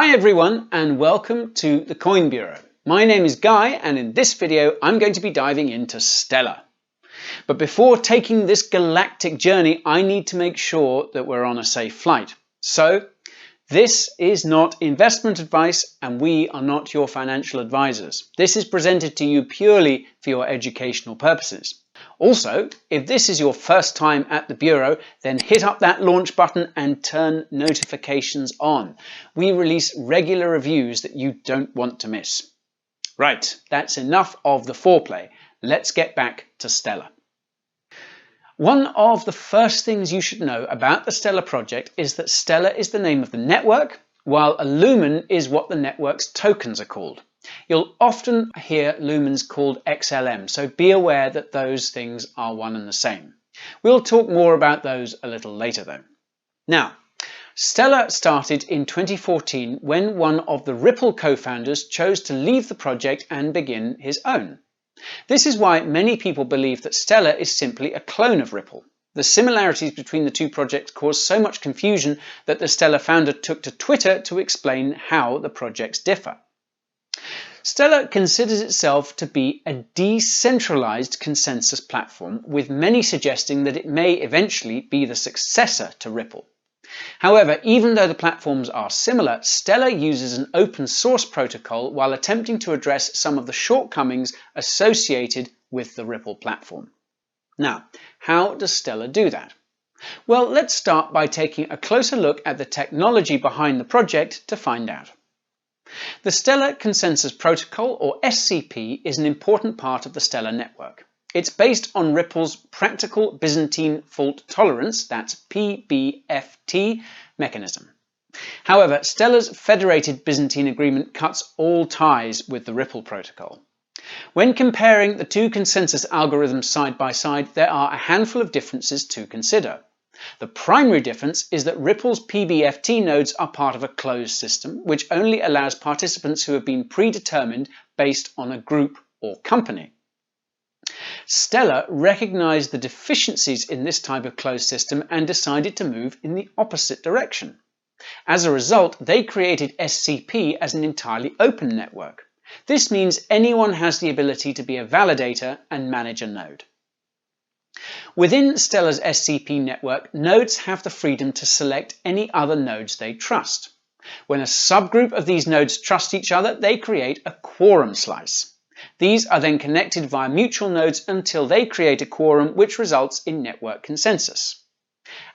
Hi everyone and welcome to the Coin Bureau. My name is Guy and in this video I'm going to be diving into Stellar. But before taking this galactic journey I need to make sure that we're on a safe flight. So this is not investment advice and we are not your financial advisors. This is presented to you purely for your educational purposes. Also, if this is your first time at the Bureau, then hit up that launch button and turn notifications on. We release regular reviews that you don't want to miss. Right, that's enough of the foreplay. Let's get back to Stellar. One of the first things you should know about the Stellar project is that Stellar is the name of the network, while a lumen is what the network's tokens are called. You'll often hear lumens called XLM, so be aware that those things are one and the same. We'll talk more about those a little later though. Now, Stellar started in 2014 when one of the Ripple co-founders chose to leave the project and begin his own. This is why many people believe that Stellar is simply a clone of Ripple. The similarities between the two projects caused so much confusion that the Stellar founder took to Twitter to explain how the projects differ. Stellar considers itself to be a decentralized consensus platform, with many suggesting that it may eventually be the successor to Ripple. However, even though the platforms are similar, Stellar uses an open source protocol while attempting to address some of the shortcomings associated with the Ripple platform. Now, how does Stellar do that? Well, let's start by taking a closer look at the technology behind the project to find out. The Stellar Consensus Protocol, or SCP, is an important part of the Stellar network. It's based on Ripple's Practical Byzantine Fault Tolerance, that's PBFT, mechanism. However, Stellar's Federated Byzantine Agreement cuts all ties with the Ripple protocol. When comparing the two consensus algorithms side by side, there are a handful of differences to consider. The primary difference is that Ripple's PBFT nodes are part of a closed system, which only allows participants who have been predetermined based on a group or company. Stellar recognized the deficiencies in this type of closed system and decided to move in the opposite direction. As a result, they created SCP as an entirely open network. This means anyone has the ability to be a validator and manage a node. Within Stellar's SCP network, nodes have the freedom to select any other nodes they trust. When a subgroup of these nodes trust each other, they create a quorum slice. These are then connected via mutual nodes until they create a quorum, which results in network consensus.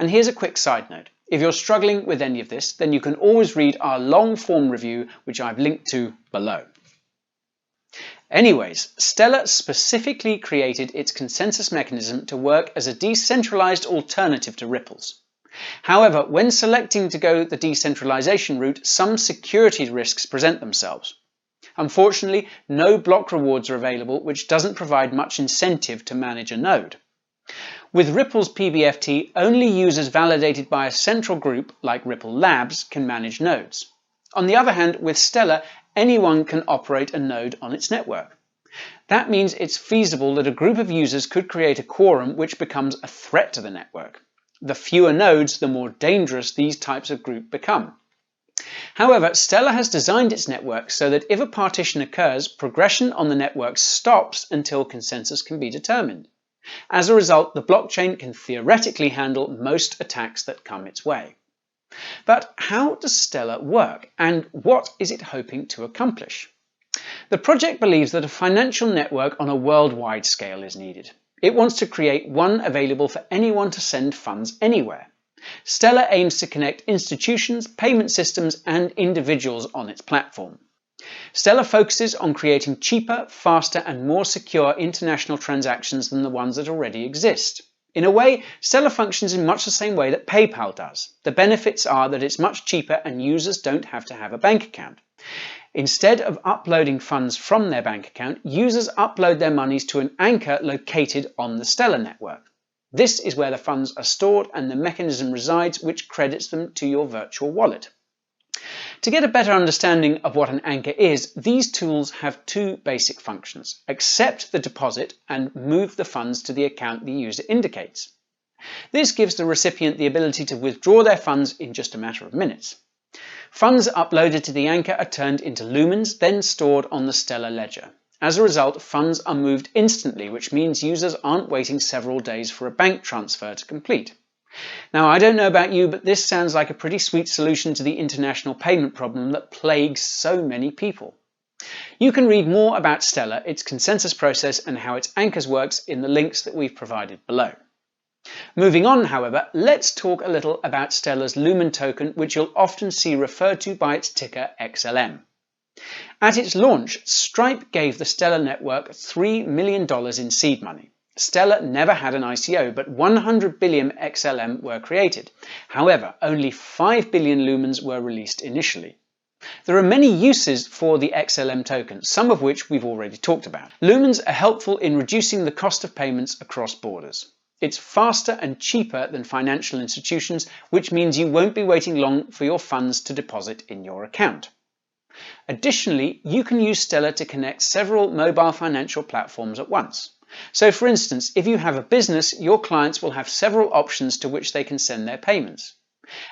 And here's a quick side note. If you're struggling with any of this, then you can always read our long-form review, which I've linked to below. Anyways, Stellar specifically created its consensus mechanism to work as a decentralized alternative to Ripple's. However, when selecting to go the decentralization route, some security risks present themselves. Unfortunately, no block rewards are available, which doesn't provide much incentive to manage a node. With Ripple's PBFT, only users validated by a central group, like Ripple Labs, can manage nodes. On the other hand, with Stellar, anyone can operate a node on its network. That means it's feasible that a group of users could create a quorum which becomes a threat to the network. The fewer nodes, the more dangerous these types of group become. However, Stellar has designed its network so that if a partition occurs, progression on the network stops until consensus can be determined. As a result, the blockchain can theoretically handle most attacks that come its way. But how does Stellar work, and what is it hoping to accomplish? The project believes that a financial network on a worldwide scale is needed. It wants to create one available for anyone to send funds anywhere. Stellar aims to connect institutions, payment systems, and individuals on its platform. Stellar focuses on creating cheaper, faster, and more secure international transactions than the ones that already exist. In a way, Stellar functions in much the same way that PayPal does. The benefits are that it's much cheaper and users don't have to have a bank account. Instead of uploading funds from their bank account, users upload their monies to an anchor located on the Stellar network. This is where the funds are stored and the mechanism resides, which credits them to your virtual wallet. To get a better understanding of what an anchor is, these tools have two basic functions: accept the deposit and move the funds to the account the user indicates. This gives the recipient the ability to withdraw their funds in just a matter of minutes. Funds uploaded to the anchor are turned into Lumens, then stored on the Stellar ledger. As a result, funds are moved instantly, which means users aren't waiting several days for a bank transfer to complete. Now, I don't know about you, but this sounds like a pretty sweet solution to the international payment problem that plagues so many people. You can read more about Stellar, its consensus process, and how its anchors works in the links that we've provided below. Moving on, however, let's talk a little about Stellar's Lumen token, which you'll often see referred to by its ticker XLM. At its launch, Stripe gave the Stellar network $3 million in seed money. Stellar never had an ICO, but 100 billion XLM were created. However, only 5 billion lumens were released initially. There are many uses for the XLM token, some of which we've already talked about. Lumens are helpful in reducing the cost of payments across borders. It's faster and cheaper than financial institutions, which means you won't be waiting long for your funds to deposit in your account. Additionally, you can use Stellar to connect several mobile financial platforms at once. So for instance, if you have a business, your clients will have several options to which they can send their payments.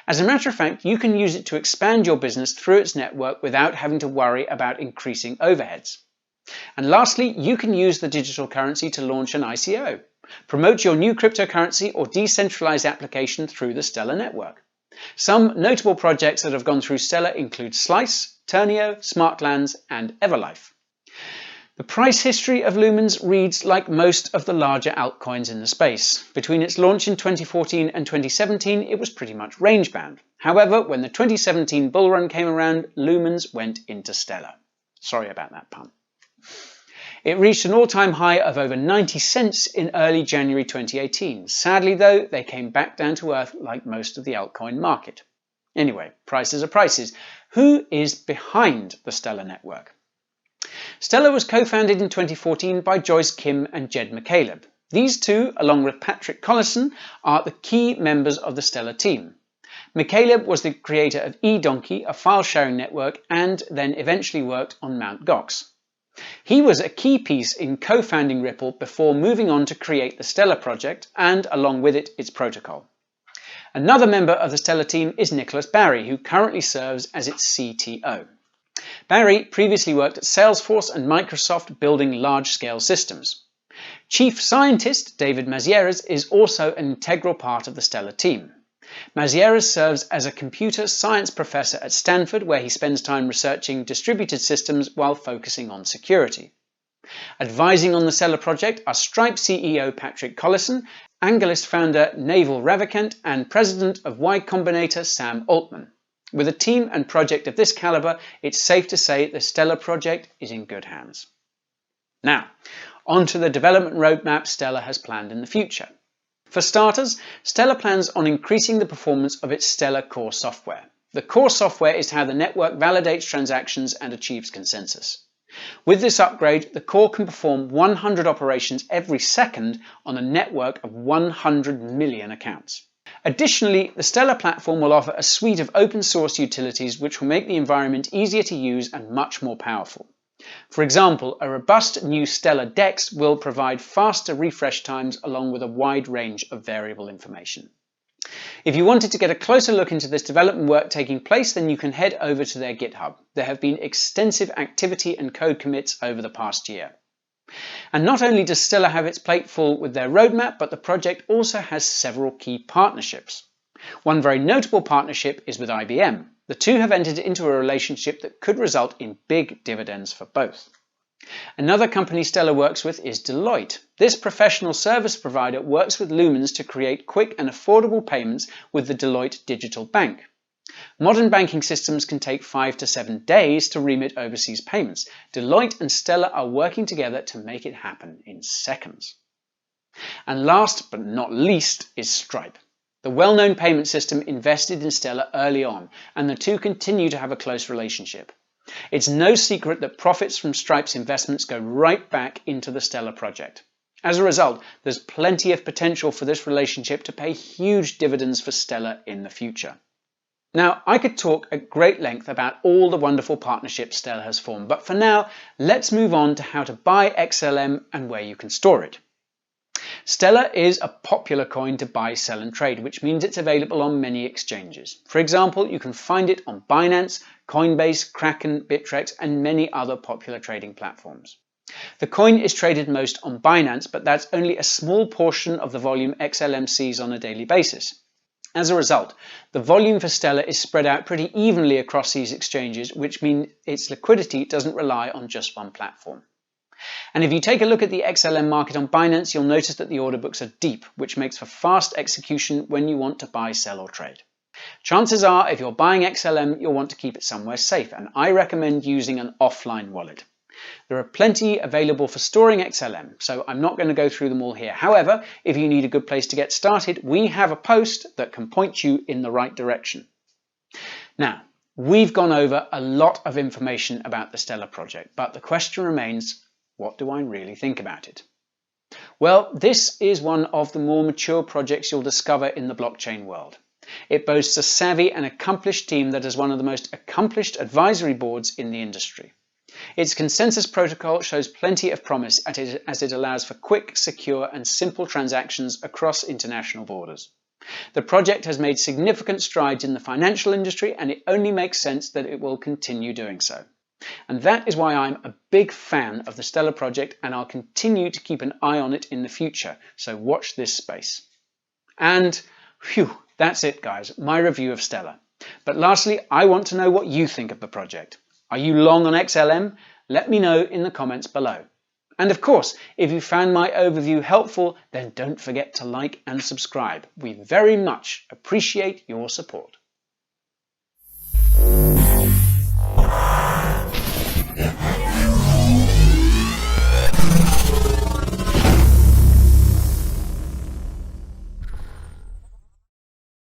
As a matter of fact, you can use it to expand your business through its network without having to worry about increasing overheads. And lastly, you can use the digital currency to launch an ICO. Promote your new cryptocurrency or decentralized application through the Stellar network. Some notable projects that have gone through Stellar include Slice, Turnio, Smartlands, and Everlife. The price history of Lumens reads like most of the larger altcoins in the space. Between its launch in 2014 and 2017, it was pretty much range-bound. However, when the 2017 bull run came around, Lumens went into Stellar. Sorry about that pun. It reached an all-time high of over 90 cents in early January 2018. Sadly though, they came back down to earth like most of the altcoin market. Anyway, prices are prices. Who is behind the Stellar network? Stellar was co-founded in 2014 by Joyce Kim and Jed McCaleb. These two, along with Patrick Collison, are the key members of the Stellar team. McCaleb was the creator of eDonkey, a file-sharing network, and then eventually worked on Mt. Gox. He was a key piece in co-founding Ripple before moving on to create the Stellar project and, along with it, its protocol. Another member of the Stellar team is Nicholas Barry, who currently serves as its CTO. Barry previously worked at Salesforce and Microsoft building large-scale systems. Chief Scientist David Mazieres is also an integral part of the Stellar team. Mazieres serves as a computer science professor at Stanford, where he spends time researching distributed systems while focusing on security. Advising on the Stellar project are Stripe CEO Patrick Collison, AngelList founder Naval Ravikant, and president of Y Combinator Sam Altman. With a team and project of this caliber, it's safe to say the Stellar project is in good hands. Now, on to the development roadmap Stellar has planned in the future. For starters, Stellar plans on increasing the performance of its Stellar core software. The core software is how the network validates transactions and achieves consensus. With this upgrade, the core can perform 100 operations every second on a network of 100 million accounts. Additionally, the Stellar platform will offer a suite of open source utilities which will make the environment easier to use and much more powerful. For example, a robust new Stellar DEX will provide faster refresh times along with a wide range of variable information. If you wanted to get a closer look into this development work taking place, then you can head over to their GitHub. There have been extensive activity and code commits over the past year. And not only does Stellar have its plate full with their roadmap, but the project also has several key partnerships. One very notable partnership is with IBM. The two have entered into a relationship that could result in big dividends for both. Another company Stellar works with is Deloitte. This professional service provider works with Lumens to create quick and affordable payments with the Deloitte Digital Bank. Modern banking systems can take 5 to 7 days to remit overseas payments. Deloitte and Stellar are working together to make it happen in seconds. And last but not least is Stripe. The well-known payment system invested in Stellar early on, and the two continue to have a close relationship. It's no secret that profits from Stripe's investments go right back into the Stellar project. As a result, there's plenty of potential for this relationship to pay huge dividends for Stellar in the future. Now, I could talk at great length about all the wonderful partnerships Stellar has formed, but for now, let's move on to how to buy XLM and where you can store it. Stellar is a popular coin to buy, sell and trade, which means it's available on many exchanges. For example, you can find it on Binance, Coinbase, Kraken, Bittrex and many other popular trading platforms. The coin is traded most on Binance, but that's only a small portion of the volume XLM sees on a daily basis. As a result, the volume for Stellar is spread out pretty evenly across these exchanges, which means its liquidity doesn't rely on just one platform. And if you take a look at the XLM market on Binance, you'll notice that the order books are deep, which makes for fast execution when you want to buy, sell or trade. Chances are, if you're buying XLM, you'll want to keep it somewhere safe, and I recommend using an offline wallet. There are plenty available for storing XLM, so I'm not going to go through them all here. However, if you need a good place to get started, we have a post that can point you in the right direction. Now, we've gone over a lot of information about the Stellar project, but the question remains, what do I really think about it? Well, this is one of the more mature projects you'll discover in the blockchain world. It boasts a savvy and accomplished team that is one of the most accomplished advisory boards in the industry. Its consensus protocol shows plenty of promise as it allows for quick, secure and simple transactions across international borders. The project has made significant strides in the financial industry, and it only makes sense that it will continue doing so. And that is why I'm a big fan of the Stellar project, and I'll continue to keep an eye on it in the future, so watch this space. And phew, that's it guys, my review of Stellar. But lastly, I want to know what you think of the project. Are you long on XLM? Let me know in the comments below. And of course, if you found my overview helpful, then don't forget to like and subscribe. We very much appreciate your support.